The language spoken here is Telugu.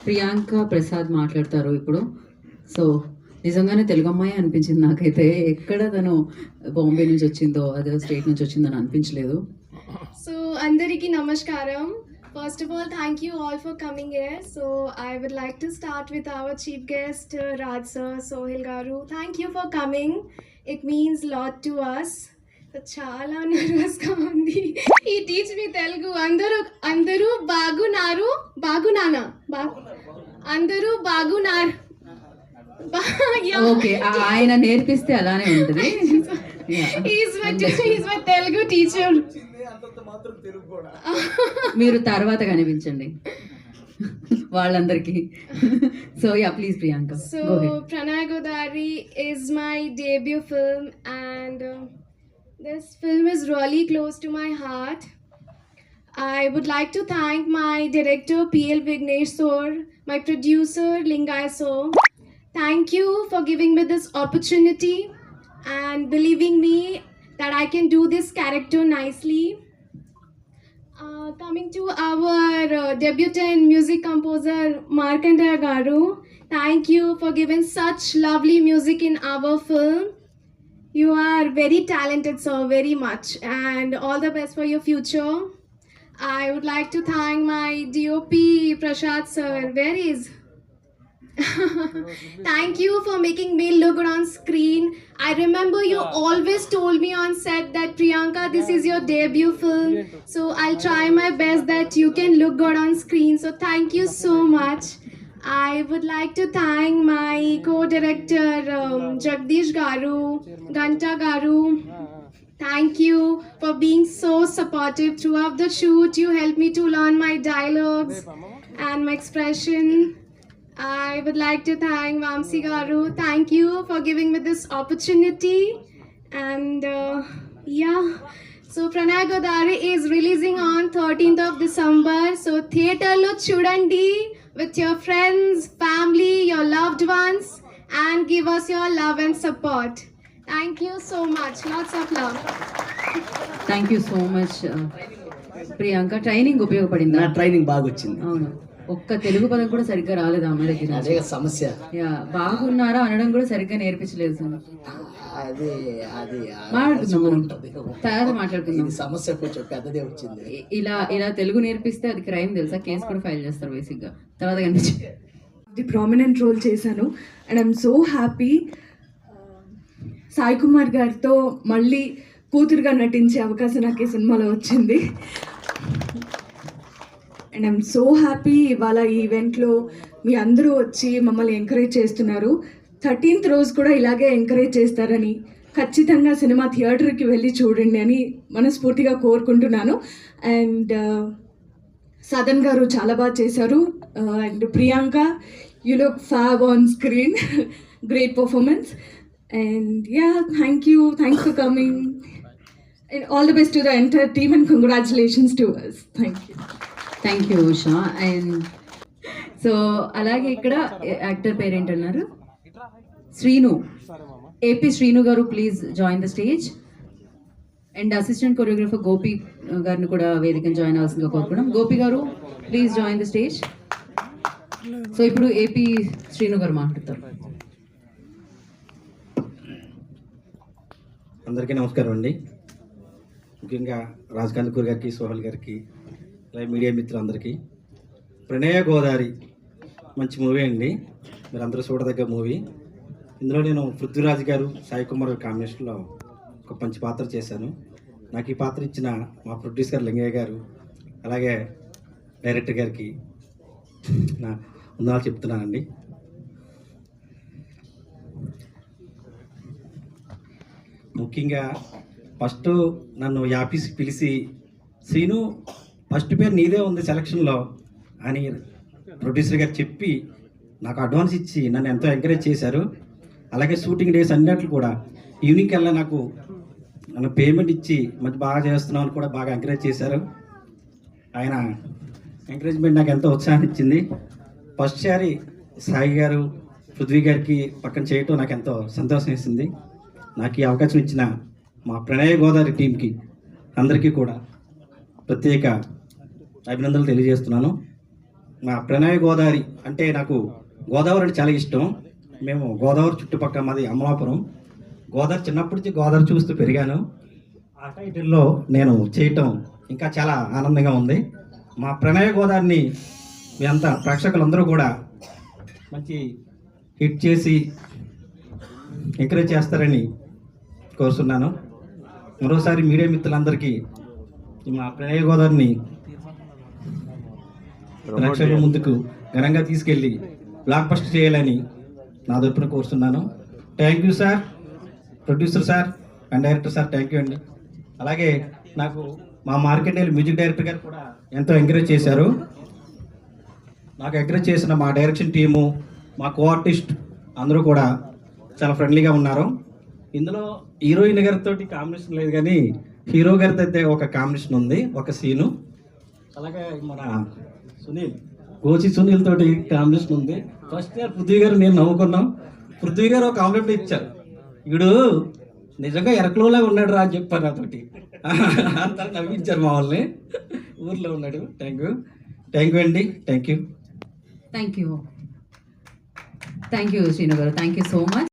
ప్రియాంక ప్రసాద్ మాట్లాడతారు ఇప్పుడు. సో నిజంగానే తెలుగు అమ్మాయి అనిపించింది నాకైతే. ఎక్కడ తను బాంబే నుంచి వచ్చిందో అదే స్టేట్ నుంచి వచ్చిందని అనిపించలేదు. So, Andariki Namaskaram. First of all, thank you all for coming here. So, I would like to start with our chief guest, Raj sir, Sohil Garu. Thank you for coming. It means lot to us. చాలా నర్వస్గా ఉంది. ఈ టీచ్ మీ తెలుగు. అందరూ బాగున్నానా అందరూ బాగున్నారు. ఓకే, ఆయన నేర్పిస్తే అలానే ఉంటుంది. He's my Telugu teacher. మీరు తర్వాత కనిపించండి వాళ్ళందరికీ. So yeah, please Priyanka. So Pranay Godari is my debut film, and this film is really close to my heart. I would like to thank my director P.L. Vignesh sir, my producer Lingai sir. Thank you for giving me this opportunity and believing me that I can do this character nicely. Coming to our debutant music composer Markandeya Garu, thank you for giving such lovely music in our film. You are very talented, sir, very much, and all the best for your future. I would like to thank my DOP Prashad sir. Where is? Thank you for making me look good on screen. I remember you always told me on set that Priyanka, this is your debut film, so I'll try my best that you can look good on screen. So thank you so much. I would like to thank my co-director Jagdish Garu, Ganta Garu. Thank you for being so supportive throughout the shoot. You helped me to learn my dialogues and my expression. I would like to thank Vamsi Garu. Thank you for giving me this opportunity. And yeah, so Pranay Godari is releasing on 13th of December. So theatre lo chudandi with your friends, family, your loved ones, and give us your love and support. Thank you so much. Lots of love. Thank you so much Priyanka. Training ఉపయోగపడిందా? నా ట్రైనింగ్ బాగా వచ్చింది. అవును, ఒక్క తెలుగు పదం కూడా సరిగ్గా రాలేదు అమ్మ దగ్గర. అదే సమస్య. యా, బాగున్నారా అనడం కూడా సరిగ్గా నేర్పించలేదు సార్. అదే తర్వాత మాట్లాడుకుందాం. సమస్య కొంచెం పెద్దదే వచ్చింది. ఇలా తెలుగు నేర్పిస్తే అది క్రైమ్ తెలుసా, కేసు కూడా ఫైల్ చేస్తారు బేసిక్ గా. తర్వాత కనిపించింది ది ప్రామినెంట్ రోల్ చేశాను and I'm so happy. Sai Kumar గారితో మళ్ళీ కూతురుగా నటించే అవకాశం నాకు ఈ సినిమాలో వచ్చింది. అండ్ ఐఎమ్ సో హ్యాపీ ఇవాళ ఈ ఈవెంట్లో మీ అందరూ వచ్చి మమ్మల్ని ఎంకరేజ్ చేస్తున్నారు. 13th రోజు కూడా ఇలాగే ఎంకరేజ్ చేస్తారని, ఖచ్చితంగా సినిమా థియేటర్కి వెళ్ళి చూడండి అని మనస్ఫూర్తిగా కోరుకుంటున్నాను. అండ్ సదన్ గారు చాలా బాగా చేశారు. And Priyanka, you look fab on screen. Great performance. And yeah, thanks for coming. And all the best to the entire team and congratulations to us. Thank you. Thank you Usha. And so అలాగే ఇక్కడ యాక్టర్ పేరేంటన్నారు? శ్రీను, ఏపీ శ్రీను గారు, please join the stage. And assistant choreographer Gopi గారిని కూడా వేదికను జాయిన్ అవ్వాల్సిందిగా కోరుకున్నాం. గోపి గారు, please join the stage. So ఇప్పుడు ఏపీ శ్రీను గారు మాట్లాడతారు. అందరికీ నమస్కారం అండి. ముఖ్యంగా రాజకాంత్ గారికి, సోహల్ గారికి, అలాగే మీడియా మిత్రులందరికీ. ప్రణయ గోదారి మంచి మూవీ అండి, మీరు అందరూ చూడదగ్గ మూవీ. ఇందులో నేను పృథ్వీరాజ్ గారు, సాయి కుమార్ కాంబినేషన్లో ఒక మంచి పాత్ర చేశాను. నాకు ఈ పాత్ర ఇచ్చిన మా ప్రొడ్యూసర్ లింగయ్య గారు, అలాగే డైరెక్టర్ గారికి నా వందనాలు చెప్తున్నానండి. ముఖ్యంగా ఫస్ట్ నన్ను ఆఫీస్కి పిలిచి, శ్రీను ఫస్ట్ పేరు నీదే ఉంది సెలక్షన్లో అని ప్రొడ్యూసర్ గారు చెప్పి నాకు అడ్వాన్స్ ఇచ్చి నన్ను ఎంతో ఎంకరేజ్ చేశారు. అలాగే షూటింగ్ డేస్ అన్నిట్లు కూడా ఈవినింగ్ కల్లా నన్ను పేమెంట్ ఇచ్చి మంచి బాగా చేస్తున్నావు అని కూడా బాగా ఎంకరేజ్ చేశారు. ఆయన ఎంకరేజ్మెంట్ నాకు ఎంతో ఉత్సాహాన్ని ఇచ్చింది. ఫస్ట్ సారి సాయి గారు, పృథ్వీ గారికి పక్కన చేయటం నాకు ఎంతో సంతోషం ఇస్తుంది. నాకు ఈ అవకాశం ఇచ్చిన మా ప్రణయ గోదావరి టీంకి అందరికీ కూడా ప్రత్యేక అభినందనలు తెలియజేస్తున్నాను. మా ప్రణయ్ గోదావరి అంటే నాకు గోదావరి అంటే చాలా ఇష్టం. మేము గోదావరి చుట్టుపక్కల మాది అమలాపురం. గోదావరి చిన్నప్పటి నుంచి గోదావరి చూస్తూ పెరిగాను. ఆ టైటిల్లో నేను చేయటం ఇంకా చాలా ఆనందంగా ఉంది. మా ప్రణయ్ గోదావరిని మీ అంతా ప్రేక్షకులందరూ కూడా మంచి హిట్ చేసి ఎంకరేజ్ చేస్తారని కోరుతున్నాను. మరోసారి మీడియా మిత్రులందరికీ మా ప్రణయ్ గోదావరిని ప్రేక్షకుల ముందుకు ఘనంగా తీసుకెళ్ళి బ్లాక్ బస్టర్ చేయాలని నా తరపున కోరుతున్నాను. Thank you sir, producer sir and director sir, thank you అండి. అలాగే నాకు మా మార్కెట్ మ్యూజిక్ డైరెక్టర్ గారు కూడా ఎంతో ఎంకరేజ్ చేశారు. నాకు ఎంకరేజ్ చేసిన మా డైరెక్షన్ టీము, మా కో ఆర్టిస్ట్ అందరూ కూడా చాలా ఫ్రెండ్లీగా ఉన్నారు. ఇందులో హీరోయిన్ గారితో కాంబినేషన్ లేదు కానీ హీరో గారితో అయితే ఒక కాంబినేషన్ ఉంది, ఒక సీను. అలాగే మన గోచి సునీల్ తోటి కాంబినేషన్ ఉంది. ఫస్ట్ ఇయర్ పృథ్వీ గారు నేను నవ్వుకున్నాం. పృథ్వీ గారు ఒక కాంప్లిమెంట్ ఇచ్చారు, వీడు నిజంగా ఎరకలోలాగా ఉన్నాడు రా అని చెప్పారు నాతోటి. అంతా నవ్వించారు మా వాళ్ళని, ఊర్లో ఉన్నాడు. థ్యాంక్ యూ అండి, thank you. Thank you Srinu గారు, థ్యాంక్ యూ సో మచ్.